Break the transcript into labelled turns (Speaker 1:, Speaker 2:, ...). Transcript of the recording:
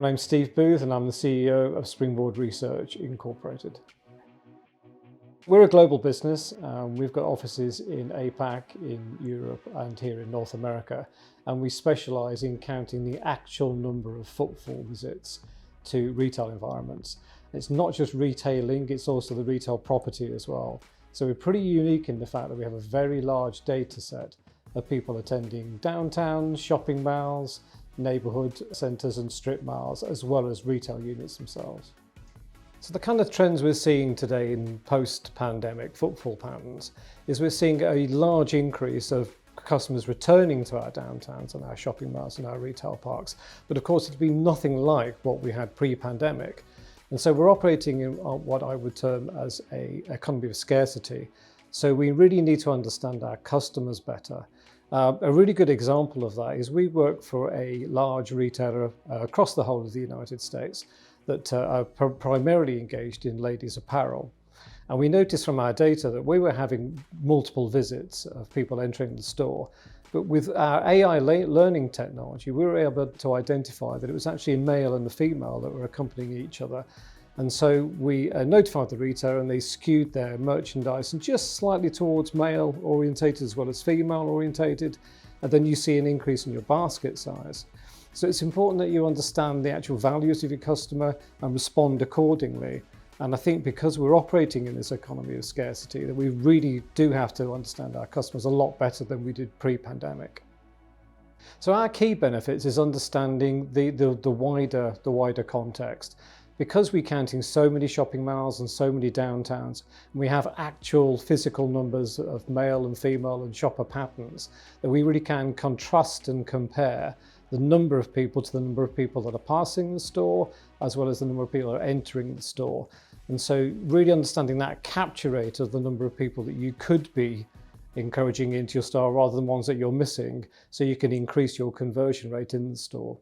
Speaker 1: My name's Steve Booth and I'm the CEO of Springboard Research Incorporated. We're a global business. We've got offices in APAC, in Europe and here in North America, and we specialise in counting the actual number of footfall visits to retail environments. It's not just retailing, it's also the retail property as well. So we're pretty unique in the fact that we have a very large data set of people attending downtown, shopping malls, neighbourhood centres and strip malls, as well as retail units themselves. So the kind of trends we're seeing today in post-pandemic footfall patterns is we're seeing a large increase of customers returning to our downtowns and our shopping malls and our retail parks. But of course, it's been nothing like what we had pre-pandemic. And so we're operating in what I would term as an economy of scarcity. So we really need to understand our customers better. A really good example of that is we work for a large retailer across the whole of the United States that are primarily engaged in ladies' apparel. And we noticed from our data that we were having multiple visits of people entering the store. But with our AI learning technology, we were able to identify that it was actually a male and a female that were accompanying each other. And so we notified the retailer and they skewed their merchandise and just slightly towards male orientated as well as female orientated. And then you see an increase in your basket size. So it's important that you understand the actual values of your customer and respond accordingly. And I think because we're operating in this economy of scarcity, that we really do have to understand our customers a lot better than we did pre-pandemic. So our key benefits is understanding the wider context. Because we're counting so many shopping malls and so many downtowns, we have actual physical numbers of male and female and shopper patterns that we really can contrast and compare the number of people to the number of people that are passing the store, as well as the number of people that are entering the store. And so really understanding that capture rate of the number of people that you could be encouraging into your store rather than ones that you're missing, so you can increase your conversion rate in the store.